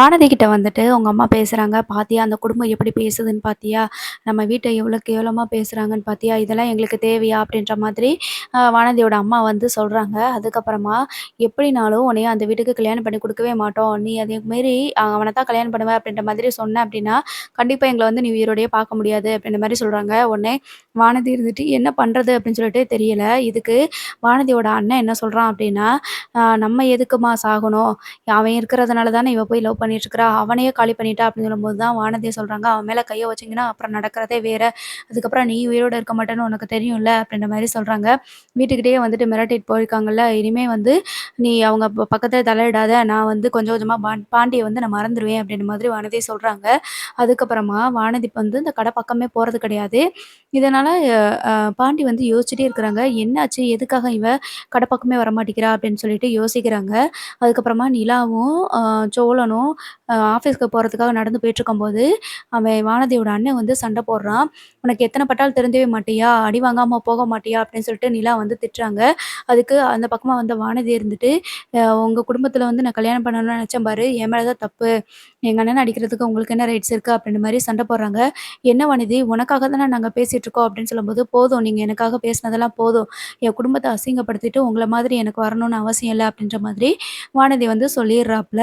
வானதி கிட்ட வந்துட்டு உங்க அம்மா பேசுறாங்க. "பாத்தியா அந்த குடும்பம் எப்படி பேசுதுன்னு பாத்தியா? நம்ம வீட்ட எவ்வளோ கேவலமா பேசுறாங்கன்னு பாத்தியா? இதெல்லாம் எங்களுக்கு தேவையா?" அப்படின்ற மாதிரி வானதியோட அம்மா வந்து சொல்றாங்க. அதுக்கப்புறமா, "எப்படினாலும் உன்னைய அந்த வீட்டுக்கு கல்யாணம் பண்ணி குடுக்கவே மாட்டோம். நீ அதே மாரி அவன தான் கல்யாணம் பண்ணுவ அப்படின்ற மாதிரி சொன்ன அப்படின்னா, கண்டிப்பா எங்கள வந்து நீ உயிரோடயே பார்க்க முடியாது." அப்படின்ற மாரி சொல்றாங்க. உடனே வானதி இருந்துட்டு என்ன பண்றது அப்படின்னு சொல்லிட்டு தெரியல. இதுக்கு வானதியோட அண்ணன் என்ன சொல்றான் அப்படின்னா, நம்ம எதுக்கும்மா சாகணும்? அவன் இருக்கிறதுனால தானே இவ போய் லவ் பண்ணிட்டுருக்கிறா. அவனையே காலி பண்ணிட்டா அப்படின்னு சொல்லும்போது தான் வானதி சொல்றாங்க, "அவன் மேல கைய வச்சீங்கன்னா, அப்புறம் நடக்கிறதே வேற. அதுக்கப்புறம் நீ உயிரோட இருக்க மாட்டேன்னு உனக்கு தெரியும்ல." அப்படின்ற மாரி சொல்றாங்க. வீட்டுக்கிட்டயே வந்துட்டு மிரட்டிட்டு போயிருக்காங்கல்ல. இனிமே வந்து நீ அவங்க பக்கத்துல தலையிடாத. நான் வந்து கொஞ்சம் கொஞ்சமா பாண்டிய வந்து நான் மறந்துருவேன் அப்படின்ற மாதிரி வானதி சொல்றாங்க. அதுக்கப்புறமா வானதி வந்து இந்த கடை பக்கமே போறது கிடையாது. இதனால பாண்டி வந்து யோசிச்சுட்டே இருக்கிறாங்க. என்னாச்சு? எதுக்காக இவ கடை பக்கமே வரமாட்டேங்கிறா? அப்படின்னு சொல்லிட்டு யோசிக்கிறாங்க. அதுக்கப்புறமா நிலாவும், சோழனும் ஆஃபீஸ்க்கு போறதுக்காக நடந்து போயிட்டுருக்கும்போது, அவன் வானதியோட அண்ணன் வந்து சண்ட போடுறான். "உனக்கு எத்தன பட்டாலும் திருந்தவே மாட்டியா? அடி வாங்காம போக மாட்டியா?" அப்படின்னு சொல்லிட்டு நிலா வந்து திட்டுறாங்க. அதுக்கு அந்த பக்கமா வந்த வானதி இருந்துட்டு, உங்க குடும்பத்தில வந்து நான் கல்யாணம் பண்ணணும்னு நெனச்சேன் பாரு, என் மேல தான் தப்பு. எங்க அண்ணன அடிக்கிறதுக்கு உங்களுக்கு என்ன ரைட்ஸ் இருக்கு?" அப்படின்ற மாரி சண்ட போடுறாங்க. "என்ன வானதி உனக்காக தானே நாங்க பேசிட்டுருக்கோம்." அப்படின்னு சொல்லும்போது, "போதும் நீங்க எனக்காக பேசினதெல்லாம் போதும். என் குடும்பத்த அசிங்கப்படுத்திட்டு உங்கள மாதிரி எனக்கு வரணும்னு அவசியம் இல்ல." அப்படின்ற மாதிரி வானதி வந்து சொல்லிர்றாப்ல.